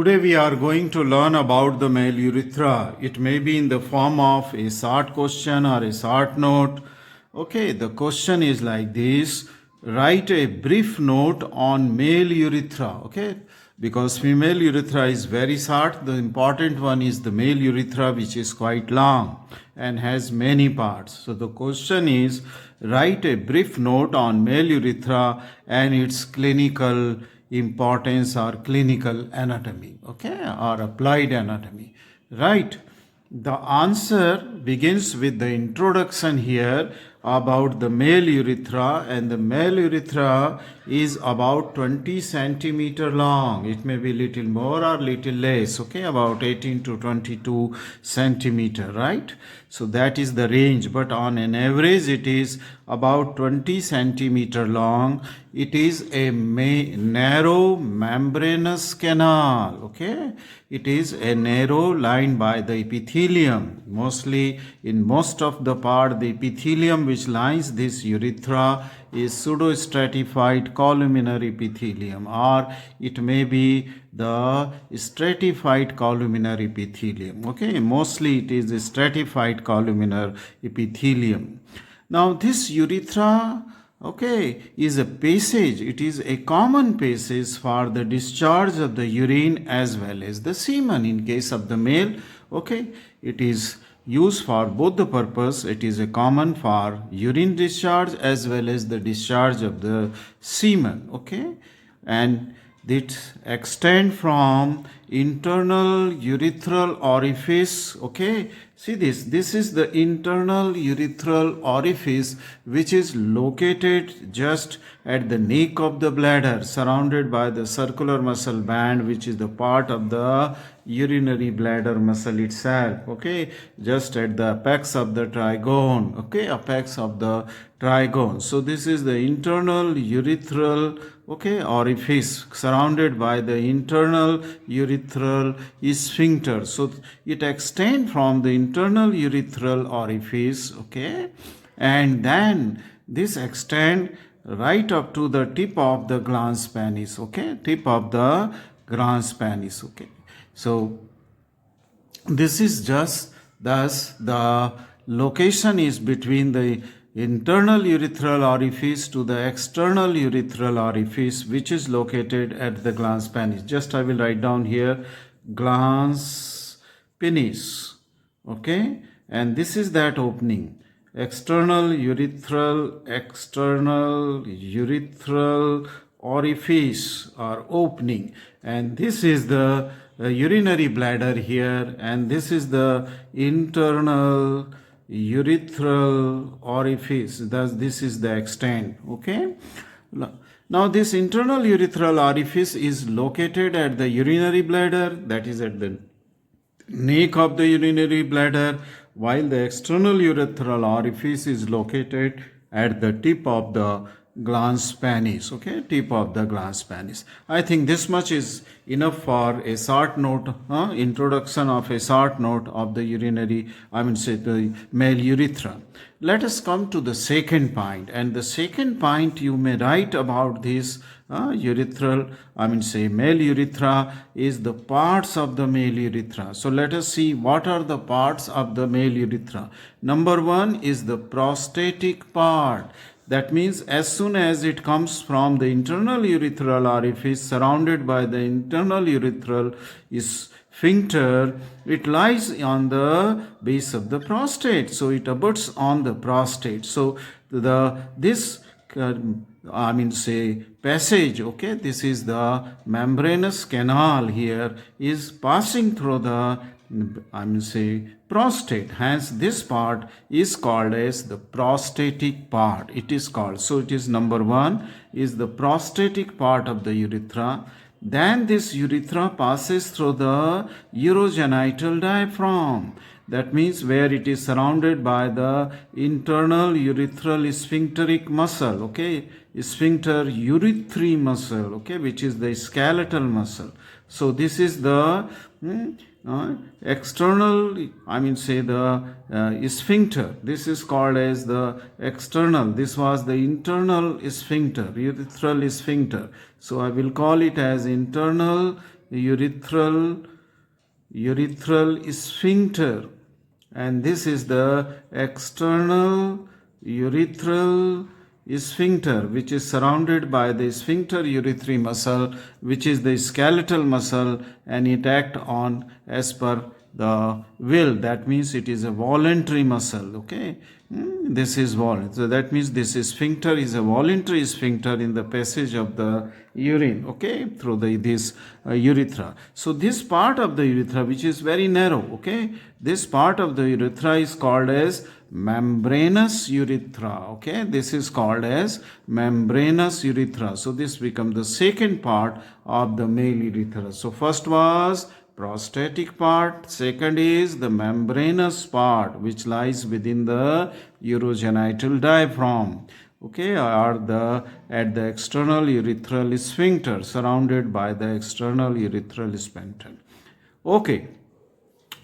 Today we are going to learn about the male urethra. It may be in the form of a short question or a short note. Okay, the question is like this. Write a brief note on male urethra. Okay, because female urethra is very short. The important one is the male urethra, which is quite long and has many parts. So the question is, write a brief note on male urethra and its clinical importance or clinical anatomy, okay, or applied anatomy, right? The answer begins with the introduction here about the male urethra, and the male urethra is about 20 centimeter long. It may be little more or little less, okay, about 18 to 22 centimeter, right? So that is the range, but on an average it is about 20 centimeter long. It is a narrow membranous canal, okay? It is a narrow line by the epithelium. Mostly in most of the part, the epithelium which lines this urethra is pseudostratified columnar epithelium, or it may be the stratified columnar epithelium, okay? Mostly it is a stratified columnar epithelium. Now this urethra, okay, is a passage. It is a common passage for the discharge of the urine as well as the semen in case of the male, okay. It is used for both the purpose. It is a common for urine discharge as well as the discharge of the semen, okay. And it extend from internal urethral orifice, okay. See this is the internal urethral orifice, which is located just at the nape of the bladder, surrounded by the circular muscle band, which is the part of the urinary bladder muscle itself, okay, just at the apex of the trigone, okay, apex of the trigone. So this is the internal urethral, okay, orifice surrounded by the internal urethral sphincter. So it extends from the internal urethral orifice, okay, and then this extend right up to the tip of the glans penis, okay, tip of the glans penis, okay. So this is just thus the location is between the internal urethral orifice to the external urethral orifice, which is located at the glans penis. Just I will write down here glans penis, okay, and this is that opening, external urethral orifice or opening, and this is the urinary bladder here, and this is the internal urethral orifice. Thus this is the extent, okay. Now this internal urethral orifice is located at the urinary bladder, that is at the nape of the urinary bladder, while the external urethral orifice is located at the tip of the glans penis, okay, tip of the glans penis. I think this much is enough for a short note, introduction of a short note of the urinary, the male urethra. Let us come to the second point, and the second point you may write about this urethral, male urethra is the parts of the male urethra. So let us see what are the parts of the male urethra. Number one is the prostatic part. That means as soon as it comes from the internal urethral orifice surrounded by the internal urethral sphincter, it lies on the base of the prostate. So it abuts on the prostate. So this passage, okay, this is the membranous canal here is passing through the prostate. Hence this part is called as the prostatic part. It is called. So it is number one is the prostatic part of the urethra. Then this urethra passes through the urogenital diaphragm. That means where it is surrounded by the internal urethral sphincteric muscle, okay, sphincter urethri muscle, okay, which is the skeletal muscle. So this is the external, the sphincter. This is called as the external. This was the internal sphincter, urethral sphincter. So I will call it as internal urethral sphincter, and this is the external urethral sphincter, which is surrounded by the sphincter urethrae muscle, which is the skeletal muscle, and it acts on as per the will. That means it is a voluntary muscle. Okay. This is voluntary. So that means this sphincter is a voluntary sphincter in the passage of the urine, okay, through this urethra. So this part of the urethra, which is very narrow, okay, this part of the urethra is called as membranous urethra. Okay, this is called as membranous urethra. So this becomes the second part of the male urethra. So first was prostatic part, second is the membranous part, which lies within the urogenital diaphragm, okay, or at the external urethral sphincter, surrounded by the external urethral sphincter. Okay,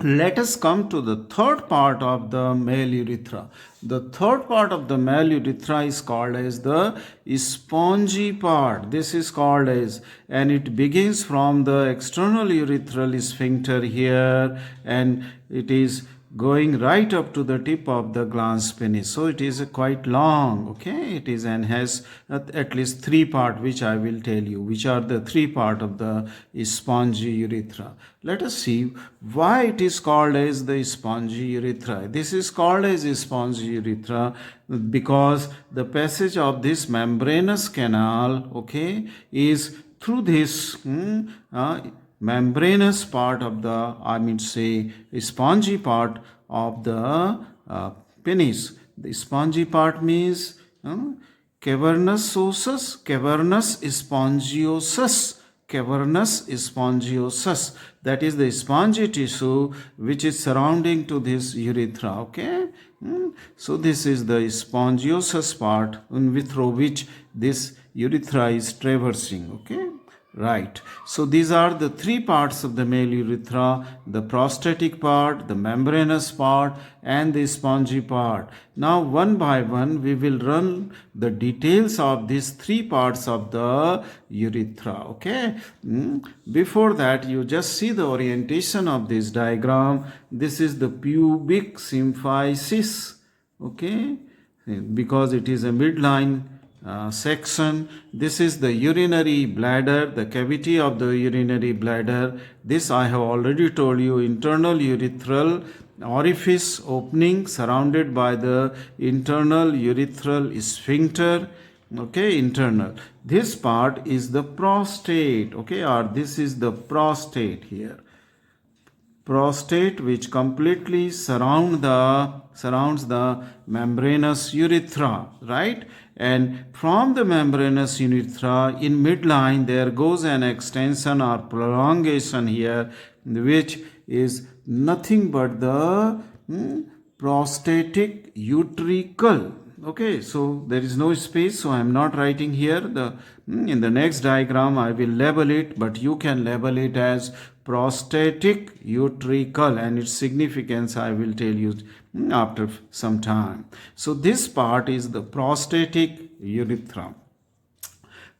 let us come to the third part of the male urethra. The third part of the male urethra is called as the spongy part. This is called as, and it begins from the external urethral sphincter here, and it is going right up to the tip of the glans penis. So it is quite long, okay. It is and has at least three parts, which I will tell you, which are the three parts of the spongy urethra. Let us see why it is called as the spongy urethra. This is called as spongy urethra because the passage of this membranous canal, okay, is through this membranous part of the, spongy part of the penis. The spongy part means cavernous osseous, cavernous spongiosus, cavernous spongiosus. That is the spongy tissue which is surrounding to this urethra. Okay. So this is the spongiosus part through which this urethra is traversing. Okay. Right. So these are the three parts of the male urethra: the prostatic part, the membranous part, and the spongy part. Now one by one we will run the details of these three parts of the urethra. Okay. Before that, you just see the orientation of this diagram. This is the pubic symphysis. Okay. Because it is a midline section. This is the urinary bladder, the cavity of the urinary bladder. This I have already told you, internal urethral orifice opening surrounded by the internal urethral sphincter. Okay, internal. This part is the prostate. Okay, or this is the prostate here. Prostate, which completely surrounds the membranous urethra, right? And from the membranous urethra in midline there goes an extension or prolongation here, which is nothing but the prostatic utricle. Okay, so there is no space, so I am not writing here. In the next diagram I will label it, but you can label it as prostatic utricle, and its significance I will tell you after some time. So this part is the prostatic urethra.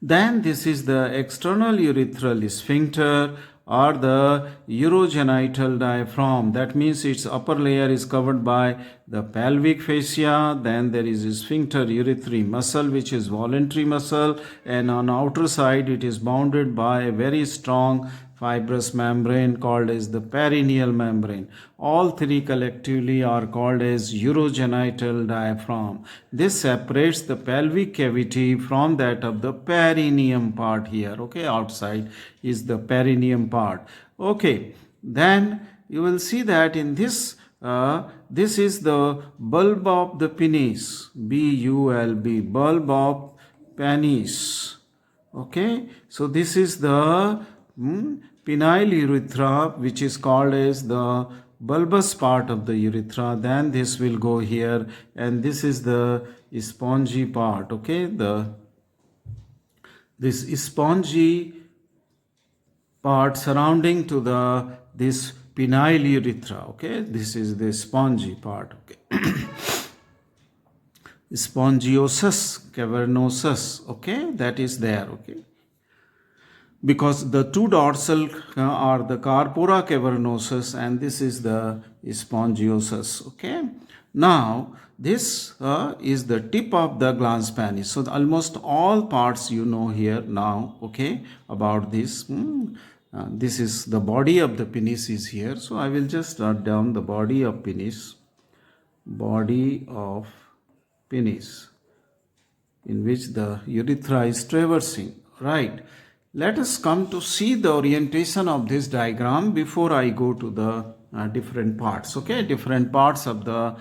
Then this is the external urethral sphincter or the urogenital diaphragm. That means its upper layer is covered by the pelvic fascia. Then there is a sphincter urethrae muscle, which is voluntary muscle, and on outer side it is bounded by a very strong fibrous membrane called as the perineal membrane. All three collectively are called as urogenital diaphragm. This separates the pelvic cavity from that of the perineum part here. Okay, outside is the perineum part. Okay, then you will see that in this this is the bulb of the penis, bulb, bulb of penis. Okay, so this is the penile urethra, which is called as the bulbous part of the urethra. Then this will go here, and this is the spongy part. Okay, this spongy part surrounding to this penile urethra. Okay, this is the spongy part. Okay. Spongiosus, cavernosus. Okay, that is there. Okay. because the two dorsal are the corpora cavernosus and this is the spongiosus. Okay, now this is the tip of the glans penis. So almost all parts you know here now. Okay, about this. This is the body of the penis is here. So I will just write down the body of penis. Body of penis, in which the urethra is traversing. Right. Let us come to see the orientation of this diagram before I go to the different parts. Okay, different parts of the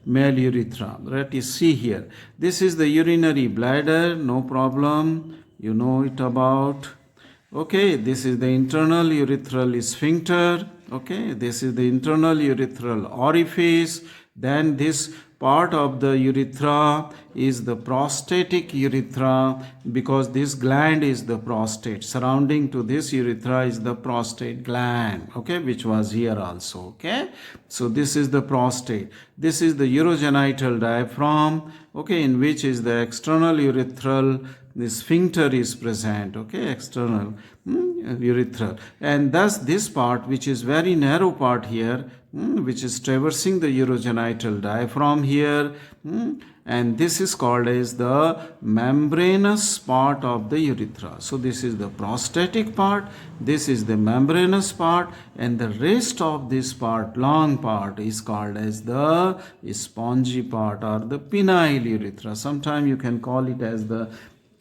male urethra. Let us see here. This is the urinary bladder, no problem. You know it about. Okay, this is the internal urethral sphincter. Okay, this is the internal urethral orifice. Then this part of the urethra is the prostatic urethra, because this gland is the prostate. Surrounding to this urethra is the prostate gland, okay, which was here also. Okay, so this is the prostate. This is the urogenital diaphragm, okay, in which is the external urethral, the sphincter is present. Okay, external urethral, and thus this part, which is very narrow part here, which is traversing the urogenital diaphragm here, and this is called as the membranous part of the urethra. So this is the prostatic part, this is the membranous part, and the rest of this part, long part, is called as the spongy part or the penile urethra. Sometimes you can call it as the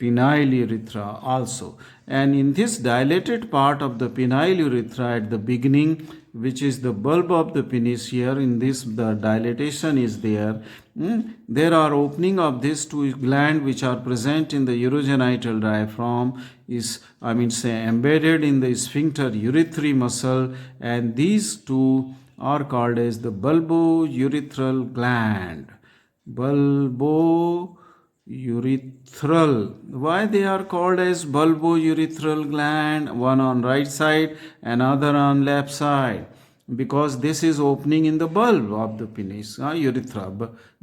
penile urethra also. And in this dilated part of the penile urethra at the beginning, which is the bulb of the penis here, in this the dilatation is there. There are opening of these two glands which are present in the urogenital diaphragm, is embedded in the sphincter urethral muscle, and these two are called as the bulbourethral gland. Bulbourethral. Why they are called as bulbourethral gland? One on right side, another on left side. Because this is opening in the bulb of the penis, urethra,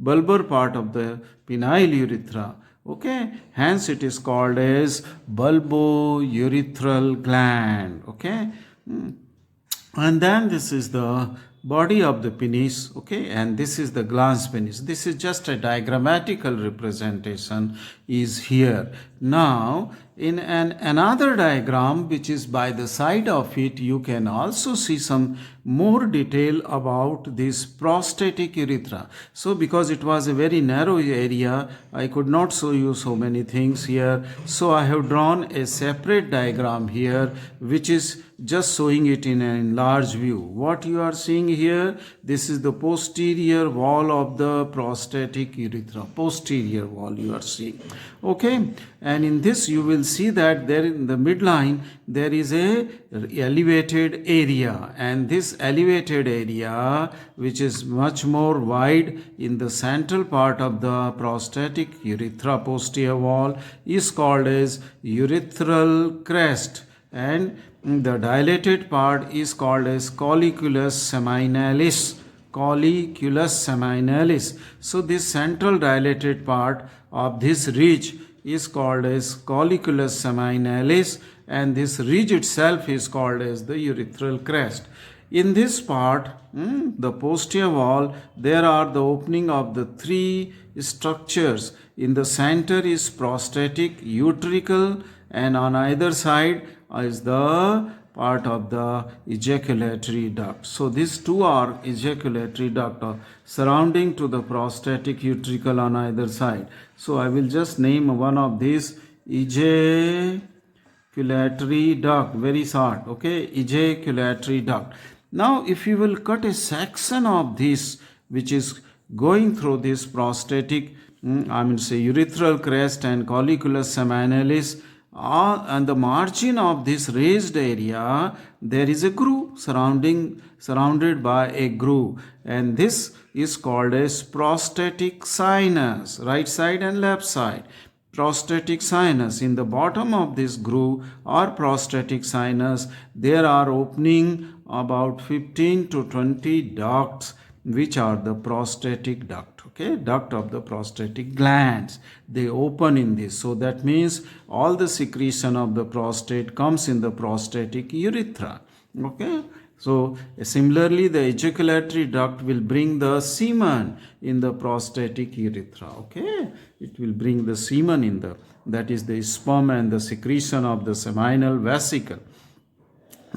bulbar part of the penile urethra. Okay, hence it is called as bulbourethral gland. Okay, and then this is the body of the penis. Okay, and this is the glans penis. This is just a diagrammatical representation is here. Now in another diagram which is by the side of it, you can also see some more detail about this prostatic urethra. So because it was a very narrow area, I could not show you so many things here, so I have drawn a separate diagram here which is just showing it in an enlarged view. What you are seeing here, this is the posterior wall of the prostatic urethra, posterior wall you are seeing. Okay, and in this you will see that there in the midline there is a elevated area, and this elevated area, which is much more wide in the central part of the prostatic urethra posterior wall, is called as urethral crest, and the dilated part is called as colliculus seminalis. Colliculus seminalis. So this central dilated part of this ridge is called as colliculus seminalis, and this ridge itself is called as the urethral crest. In this part, the posterior wall, there are the opening of the three structures. In the center is prostatic utricle, and on either side is the part of the ejaculatory duct. So these two are ejaculatory duct surrounding to the prostatic utricle on either side. So I will just name one of these, ejaculatory duct, very short. Okay, ejaculatory duct. Now if you will cut a section of this which is going through this prostatic urethral crest and colliculus seminalis, and the margin of this raised area, there is a groove surrounded by a groove, and this is called as prostatic sinus, right side and left side. Prostatic sinus. In the bottom of this groove or prostatic sinus, there are opening about 15 to 20 ducts, which are the prostatic duct, okay, duct of the prostatic glands. They open in this. So that means all the secretion of the prostate comes in the prostatic urethra, okay. So similarly, the ejaculatory duct will bring the semen in the prostatic urethra, okay. It will bring the semen in the, that is the sperm and the secretion of the seminal vesicle,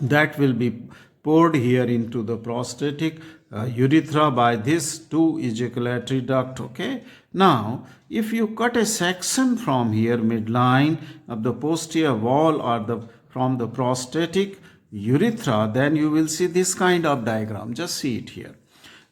that will be poured here into the prostatic urethra by these two ejaculatory duct, okay. Now if you cut a section from here midline of the posterior wall or the from the prostatic urethra, then you will see this kind of diagram. Just see it here.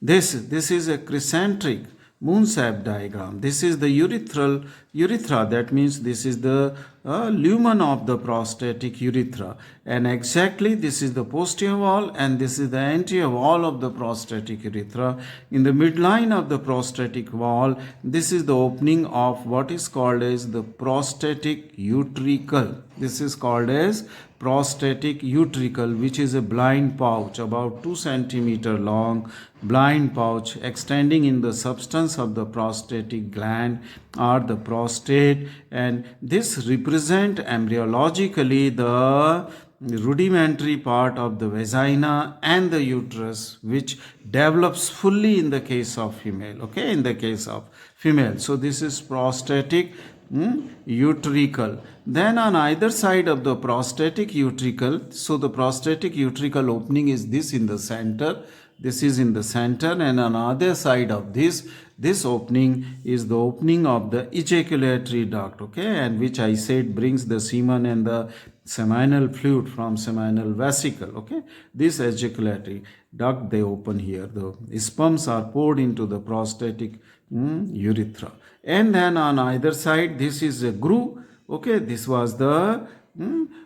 This is a crescentric moon shape diagram. This is the urethra, that means this is the lumen of the prostatic urethra, and exactly this is the posterior wall and this is the anterior wall of the prostatic urethra. In the midline of the prostatic wall, this is the opening of what is called as the prostatic utricle. This is called as prostatic utricle, which is a blind pouch about 2 centimeter long, blind pouch extending in the substance of the prostatic gland or the prostate, and this represent embryologically the rudimentary part of the vagina and the uterus, which develops fully in the case of female, okay, in the case of female. So this is prostatic utricle. Then on either side of the prostatic utricle, so the prostatic utricle opening is this in the center, this is in the center, and on other side of this opening is the opening of the ejaculatory duct, okay, and which I said brings the semen and the seminal fluid from seminal vesicle, okay. This ejaculatory duct, they open here. The sperms are poured into the prostatic urethra, and then on either side this is a groove, okay. This was the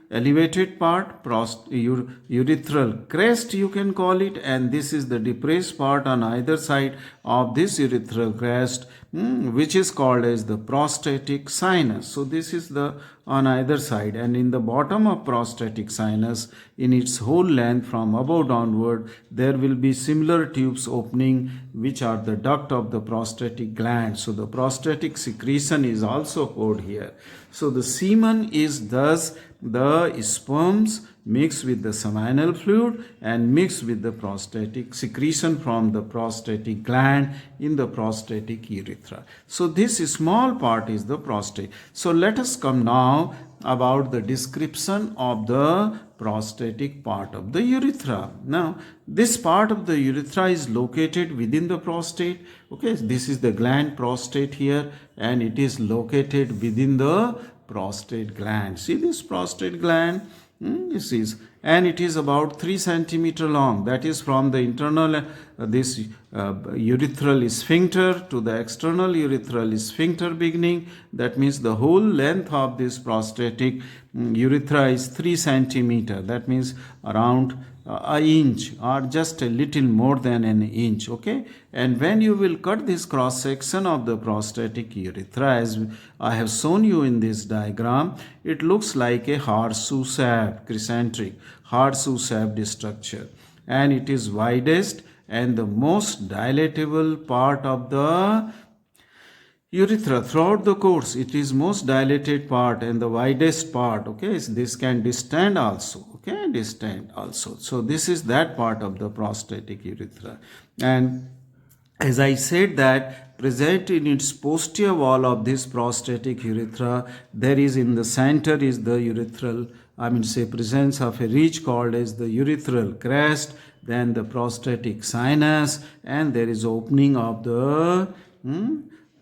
elevated part, urethral crest you can call it, and this is the depressed part on either side of this urethral crest, which is called as the prostatic sinus. So this is the on either side, and in the bottom of prostatic sinus, in its whole length from above downward, there will be similar tubes opening, which are the duct of the prostatic gland. So the prostatic secretion is also poured here. So the semen is thus the sperms mixed with the seminal fluid and mixed with the prostatic secretion from the prostatic gland in the prostatic urethra. So this small part is the prostate. So let us come now about the description of the prostatic part of the urethra. Now this part of the urethra is located within the prostate, okay. This is the gland prostate here, and it is located within the prostate gland. See this prostate gland, this is, and it is about 3 centimeter long. That is from the internal this urethral sphincter to the external urethral sphincter beginning. That means the whole length of this prostatic urethra is 3 centimeter. That means around an inch or just a little more than an inch, okay. And when you will cut this cross section of the prostatic urethra, as I have shown you in this diagram, it looks like a horseshoe shape, crescentric horseshoe shaped structure, and it is widest and the most dilatable part of the urethra. Throughout the course, it is most dilated part and the widest part, okay. This can distend also, okay, distend also. So this is that part of the prostatic urethra, and as I said that present in its posterior wall of this prostatic urethra, there is in the center is the urethral, presence of a ridge called as the urethral crest, then the prostatic sinus, and there is opening of the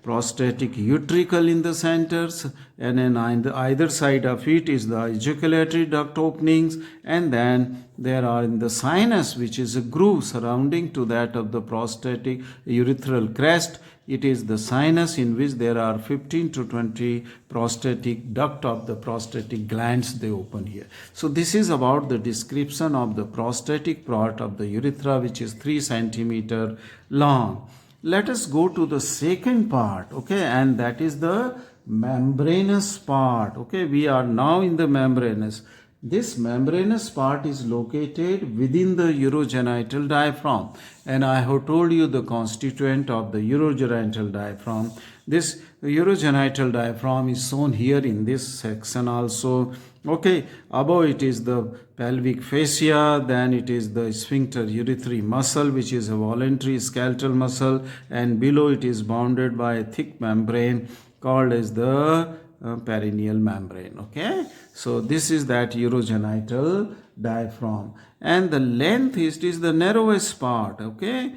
prostatic utricle in the centers, and then on the either side of it is the ejaculatory duct openings, and then there are in the sinus, which is a groove surrounding to that of the prostatic urethral crest. It is the sinus in which there are 15 to 20 prostatic duct of the prostatic glands, they open here. So this is about the description of the prostatic part of the urethra, which is 3 centimeter long. Let us go to the second part, okay, and that is the membranous part, okay. We are now in the membranous. This membranous part is located within the urogenital diaphragm, and I have told you the constituent of the urogenital diaphragm. This urogenital diaphragm is shown here in this section also. Okay, above it is the pelvic fascia, then it is the sphincter urethrae muscle, which is a voluntary skeletal muscle, and below it is bounded by a thick membrane called as the perineal membrane. Okay, so this is that urogenital diaphragm, and the length is the narrowest part. Okay,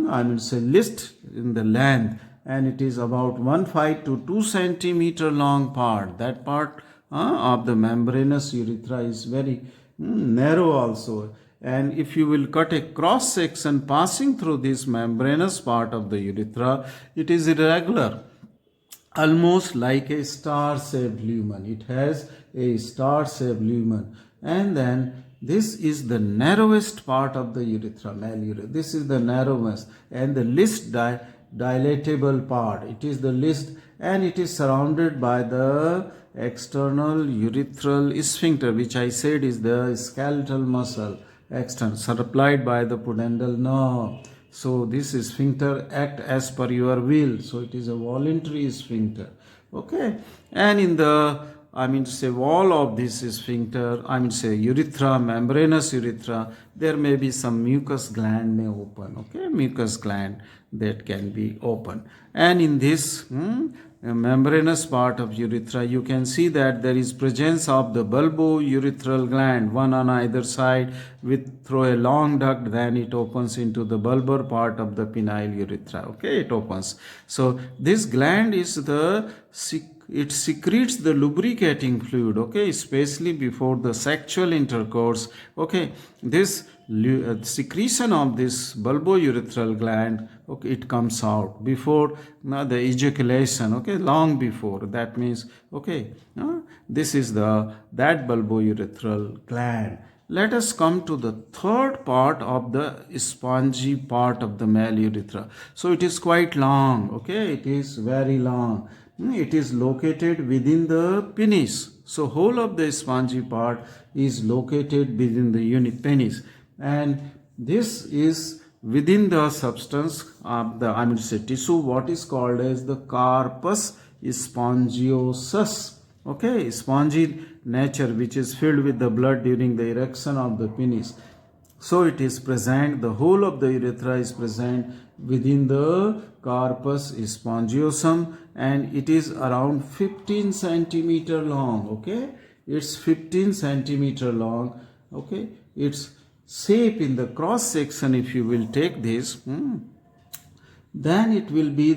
I mean say least in the length, and it is about 1.5 to 2 centimeter long part. That part of the membranous urethra is very narrow also. And if you will cut a cross section passing through this membranous part of the urethra, it is irregular, almost like a star-shaped lumen. It has a star-shaped lumen, and then this is the narrowest part of the urethra, male urethra. This is the narrowest and the least dilatable part. It is the least, and it is surrounded by the external urethral sphincter, which I said is the skeletal muscle, external, supplied by the pudendal nerve. So this sphincter act as per your will. So it is a voluntary sphincter. Okay, and in the wall of this sphincter, urethra, membranous urethra, there may be some mucus gland may open. Okay, mucus gland that can be open, and in this membranous part of urethra, you can see that there is presence of the bulbourethral gland, one on either side, with through a long duct. Then it opens into the bulbar part of the penile urethra. Okay, it opens. So this gland is it secretes the lubricating fluid. Okay, especially before the sexual intercourse. Okay, this secretion of this bulbourethral gland, okay, it comes out before the ejaculation. Okay, long before. That means, okay, this is that bulbourethral gland. Let us come to the third part of the spongy part of the male urethra. So it is quite long. Okay, it is very long. It is located within the penis. So whole of the spongy part is located within the penis, and this is within the substance of the tissue, what is called as the corpus spongiosus. Okay, spongy nature, which is filled with the blood during the erection of the penis. So it is present, the whole of the urethra is present within the corpus spongiosum, and it is around 15 centimeter long. Okay, it's 15 centimeter long. Okay, its shape in the cross section, if you will take this, then it will be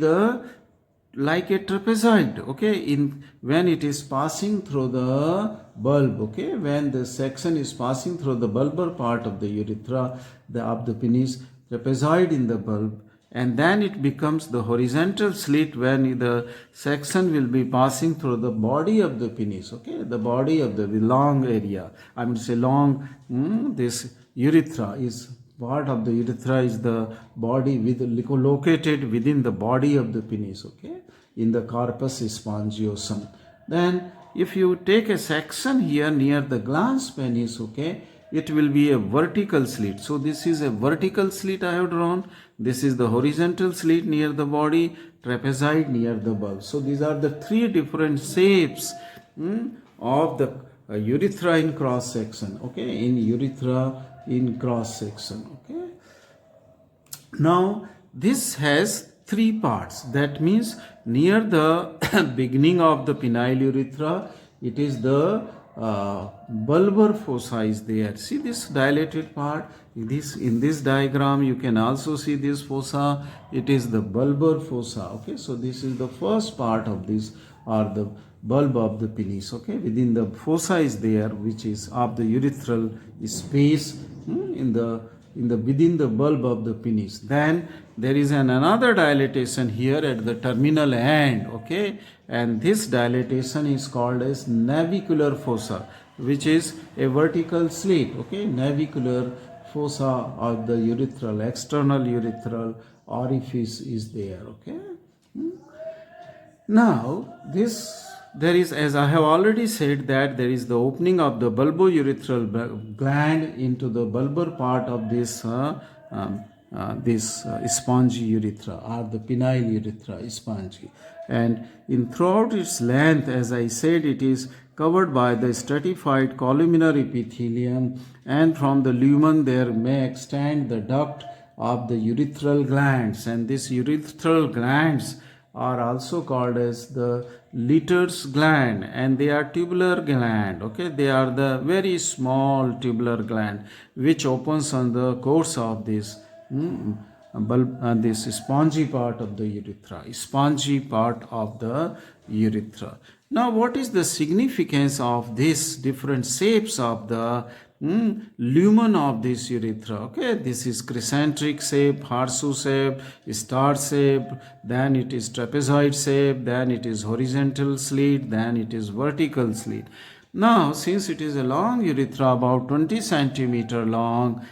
like a trapezoid. Okay, when it is passing through the bulb. Okay, when the section is passing through the bulbar part of the urethra of the penis, trapezoid in the bulb, and then it becomes the horizontal slit when the section will be passing through the body of the penis. Okay, the body of the long area, this urethra is part of the urethra is the body located within the body of the penis. Okay, in the corpus spongiosum. Then if you take a section here near the glans penis, okay, it will be a vertical slit. So this is a vertical slit I have drawn. This is the horizontal slit near the body, trapezoid near the bulb. So these are the three different shapes of the urethra in cross section. Okay, in urethra in cross section. Okay, now this has three parts. That means near the beginning of the penile urethra, it is the bulbar fossa is there. See this dilated part. In this diagram you can also see this fossa. It is the bulbar fossa. Okay, so this is the first part of this, or the bulb of the penis. Okay, within the fossa is there, which is of the urethral space within the bulb of the penis. Then there is another dilatation here at the terminal end. Okay, and this dilatation is called as navicular fossa, which is a vertical slit. Okay, navicular fossa of the external urethral orifice is there. Okay, now this there is, as I have already said, that there is the opening of the bulbourethral gland into the bulbar part of this spongy urethra, or the penile urethra, spongy. And in throughout its length, as I said, it is covered by the stratified columnar epithelium, and from the lumen there may extend the duct of the urethral glands, and these urethral glands are also called as the Litter's gland, and they are tubular gland. Okay, they are the very small tubular gland which opens on the course of this this spongy part of the urethra. Now, what is the significance of these different shapes of the lumen of this urethra? Okay, this is crescentric shape, horseshoe shape, star shape, then it is trapezoid shape, then it is horizontal slit, then it is vertical slit. Now, since it is a long urethra, about 20 centimeter long,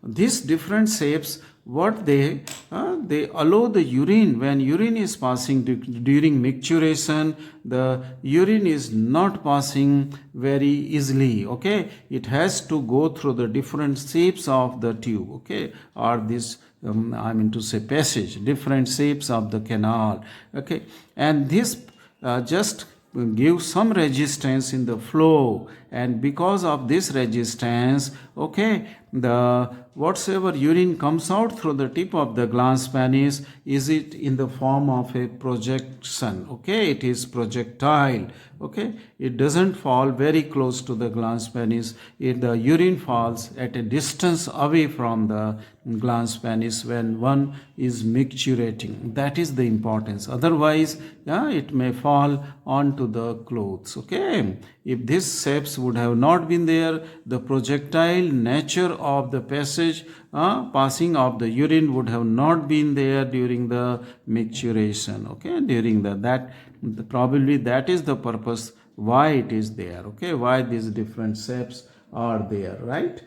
these different shapes, what they allow the urine, when urine is passing during micturition, the urine is not passing very easily. Okay, it has to go through the different shapes of the tube. Okay, or this I mean to say passage, different shapes of the canal. Okay, and this just give some resistance in the flow, and because of this resistance, okay, the whatsoever urine comes out through the tip of the glans penis, is it in the form of a projection. Okay, it is projectile. Okay, it doesn't fall very close to the glans penis. The urine falls at a distance away from the glans penis when one is micturating. That is the importance. Otherwise, yeah, it may fall onto the clothes. Okay, if these shapes would have not been there, the projectile nature of the passage passing of the urine would have not been there during the micturation. Okay, during probably that is the purpose why it is there. Okay, why these different shapes are there, right?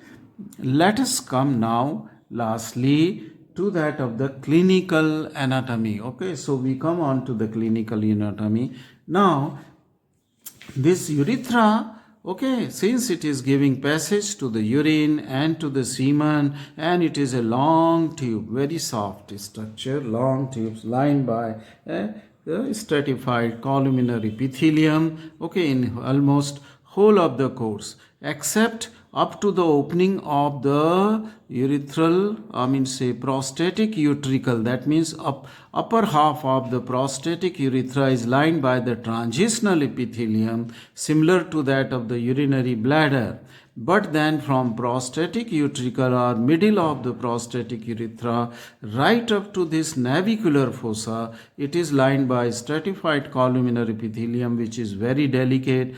Let us come now lastly to that of the clinical anatomy. Okay, so we come on to the clinical anatomy. Now, this urethra, okay, since it is giving passage to the urine and to the semen, and it is a long tube, very soft structure, long tubes lined by the stratified columnar epithelium, okay, in almost whole of the course, except up to the opening of the urethral, prostatic utricle. That means upper half of the prostatic urethra is lined by the transitional epithelium, similar to that of the urinary bladder. But then from prostatic utricle or middle of the prostatic urethra right up to this navicular fossa, it is lined by stratified columnar epithelium, which is very delicate.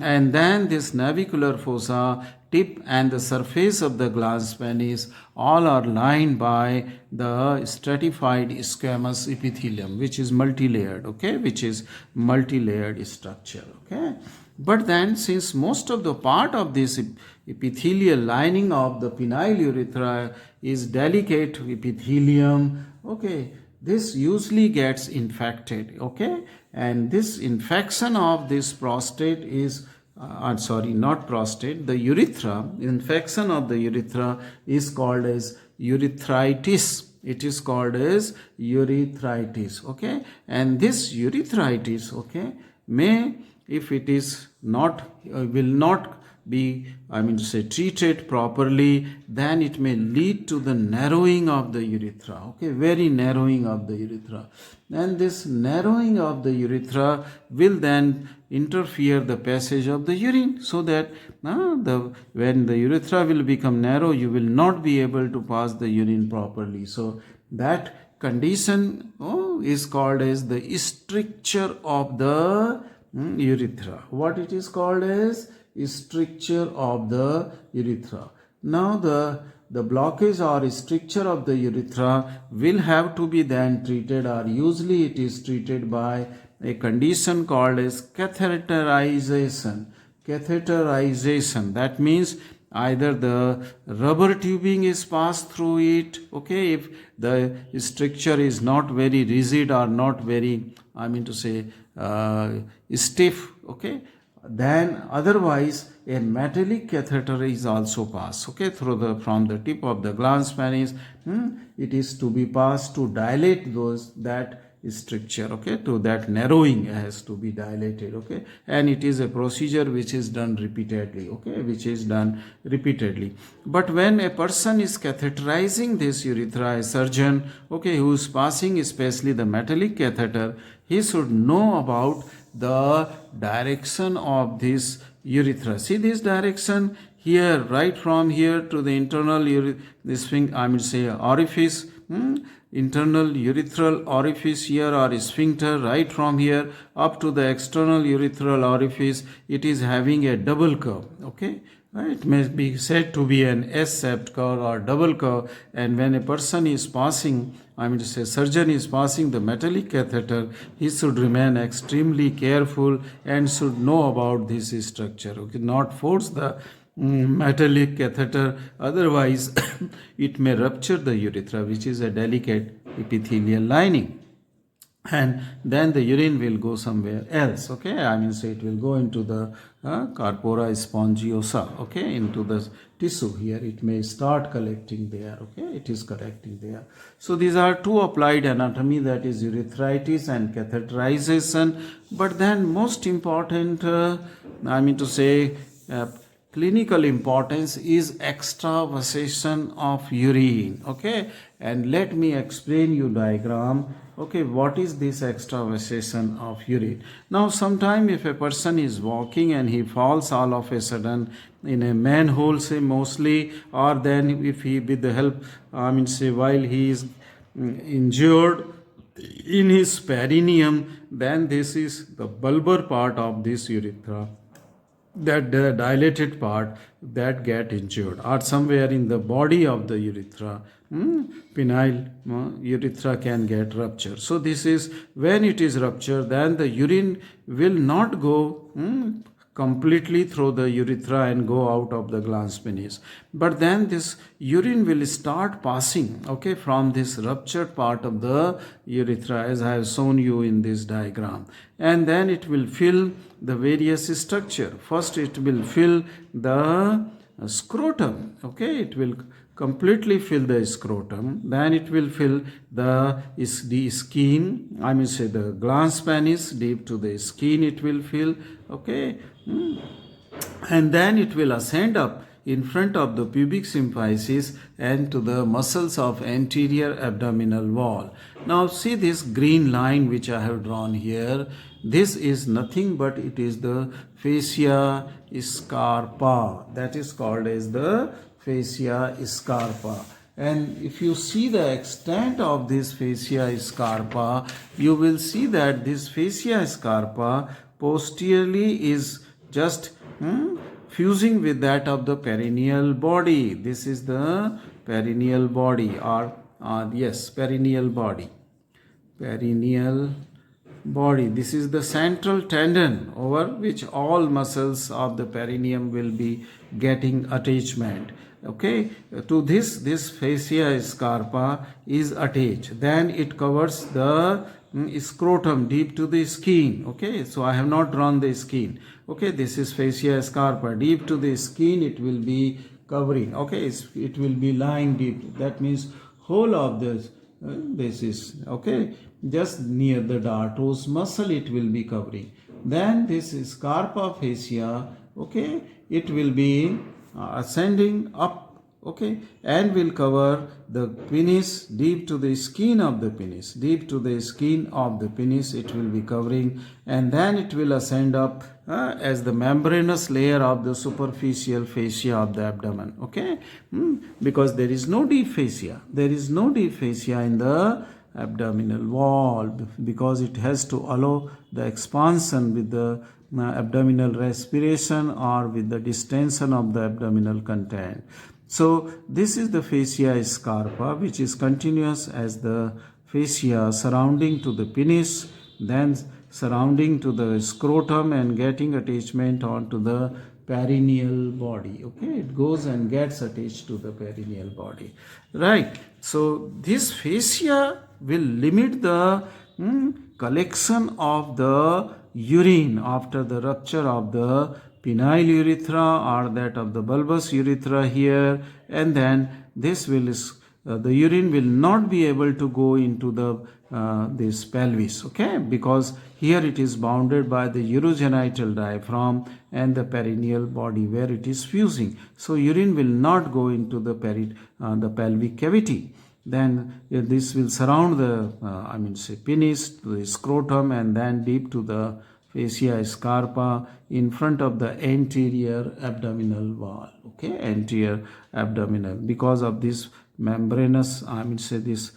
And then this navicular fossa, tip and the surface of the glans penis all are lined by the stratified squamous epithelium, which is multi-layered. Okay, which is multi-layered structure. Okay, but then since most of the part of this epithelial lining of the penile urethra is delicate epithelium, okay, this usually gets infected. Okay, and this infection of this prostate is not prostate, the urethra, infection of the urethra is called as urethritis. It is called as urethritis. Okay, and this urethritis, okay, may, if it is not will not be treated properly, then it may lead to the narrowing of the urethra. Okay, very narrowing of the urethra, and this narrowing of the urethra will then interfere the passage of the urine, so that when the urethra will become narrow, you will not be able to pass the urine properly. So that condition is called as the stricture of the urethra. What it is called as? Stricture of the urethra. Now the blockage or stricture of the urethra will have to be then treated, or usually it is treated by a condition called as catheterization. Catheterization, that means either the rubber tubing is passed through it, okay, if the structure is not very rigid or not very, I mean to say, stiff, okay, then otherwise a metallic catheter is also passed, okay, through the from the tip of the glans penis. It is to be passed to dilate those that structure, okay, to that narrowing has to be dilated, okay, and it is a procedure which is done repeatedly, okay, which is done repeatedly. But when a person is catheterizing this urethra, a surgeon, okay, who is passing especially the metallic catheter, he should know about the direction of this urethra. See this direction here, right from here to the internal this thing, I mean say orifice, internal urethral orifice here or sphincter, right from here up to the external urethral orifice, it is having a double curve, okay. It may be said to be an S-shaped curve or double curve, and when a person is passing, I mean to say surgeon is passing the metallic catheter, he should remain extremely careful and should know about this structure, okay, not force the metallic catheter, otherwise it may rupture the urethra, which is a delicate epithelial lining, and then the urine will go somewhere else, okay, I mean so it will go into the corpora spongiosa, okay, into the tissue here, it may start collecting there, okay, it is collecting there. So these are two applied anatomy, that is urethritis and catheterization. But then most important, I mean to say, clinical importance is extravasation of urine, okay, and let me explain you diagram, okay, what is this extravasation of urine. Now sometime if a person is walking and he falls all of a sudden in a manhole, say mostly, or then if he with the help, I mean say while he is injured in his perineum, then this is the bulbar part of this urethra, that the dilated part that get injured, or somewhere in the body of the urethra, penile urethra can get ruptured. So this is when it is ruptured, then the urine will not go completely through the urethra and go out of the glans penis, but then this urine will start passing, okay, from this ruptured part of the urethra, as I have shown you in this diagram, and then it will fill the various structure. First it will fill the scrotum, okay, it will completely fill the scrotum, then it will fill the skin, I mean say the glans penis, deep to the skin it will fill, okay, and then it will ascend up in front of the pubic symphysis and to the muscles of anterior abdominal wall. Now see this green line which I have drawn here, this is nothing but it is the fascia scarpa, that is called as the fascia scarpa. And if you see the extent of this fascia scarpa, you will see that this fascia scarpa posteriorly is just fusing with that of the perineal body. This is the perineal body, or yes, perineal body. Perineal body. This is the central tendon over which all muscles of the perineum will be getting attachment. Okay, to this fascia scarpa is attached. Then it covers the scrotum deep to the skin. Okay, so I have not drawn the skin. Okay, this is fascia scarpa deep to the skin, it will be covering. Okay, it will be lying deep, that means whole of this this is, okay, just near the dartos muscle it will be covering. Then this scarpa fascia, okay, it will be ascending up, okay, and will cover the penis deep to the skin of the penis, deep to the skin of the penis it will be covering, and then it will ascend up as the membranous layer of the superficial fascia of the abdomen, okay, because there is no deep fascia, there is no deep fascia in the abdominal wall, because it has to allow the expansion with the abdominal respiration or with the distension of the abdominal content. So this is the fascia scarpa, which is continuous as the fascia surrounding to the penis, then surrounding to the scrotum and getting attachment onto the perineal body. Okay, it goes and gets attached to the perineal body, right? So this fascia will limit the collection of the urine after the rupture of the penile urethra or that of the bulbous urethra here, and then this will the urine will not be able to go into the this pelvis, okay, because here it is bounded by the urogenital diaphragm and the perineal body where it is fusing. So urine will not go into the pelvic cavity. Then this will surround the penis, the scrotum, and then deep to the fascia scarpa in front of the anterior abdominal wall. Okay, anterior abdominal, because of this membranous, this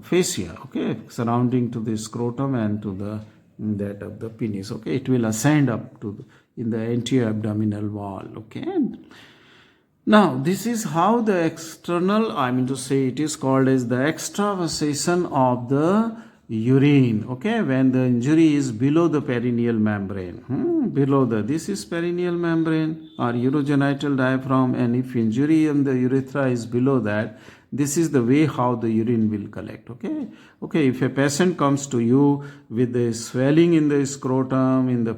fascia, okay, surrounding to the scrotum and to the that of the penis. Okay, it will ascend up to in the anterior abdominal wall. Okay. Now, this is how the external, it is called as the extravasation of the urine, okay, when the injury is below the perineal membrane, below this is perineal membrane or urogenital diaphragm, and if injury in the urethra is below that, this is the way how the urine will collect, okay. Okay, if a patient comes to you with the swelling in the scrotum, in the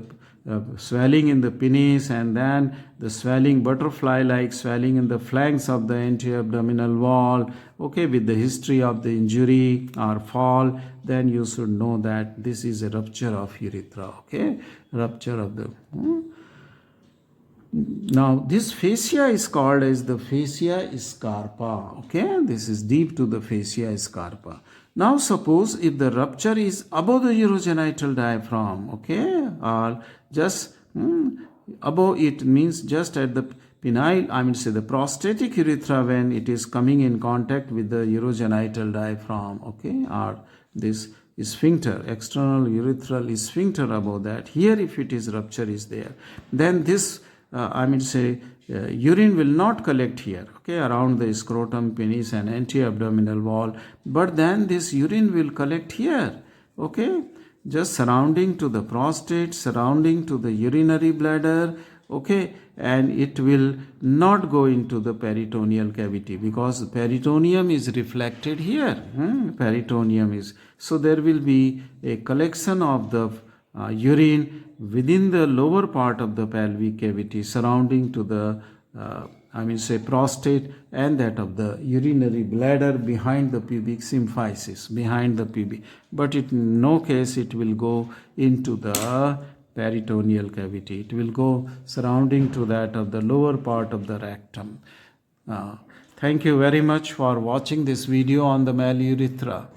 swelling in the penis, and then the swelling, butterfly like swelling in the flanks of the anterior abdominal wall, okay, with the history of the injury or fall, then you should know that this is a rupture of urethra, okay, rupture of the Now this fascia is called as the fascia scarpa, okay, this is deep to the fascia scarpa. Now suppose if the rupture is above the urogenital diaphragm, okay, or just above it, means just at the penile, the prostatic urethra, when it is coming in contact with the urogenital diaphragm, okay, or this sphincter, external urethral sphincter above that, here if it is rupture is there, then this urine will not collect here, okay, around the scrotum, penis and anterior abdominal wall, but then this urine will collect here, okay, just surrounding to the prostate, surrounding to the urinary bladder, okay, and it will not go into the peritoneal cavity because peritoneum is reflected here, peritoneum is, so there will be a collection of the urine within the lower part of the pelvic cavity surrounding to the prostate and that of the urinary bladder behind the pubic symphysis, behind the pubic, but in no case it will go into the peritoneal cavity, it will go surrounding to that of the lower part of the rectum. Thank you very much for watching this video on the male urethra.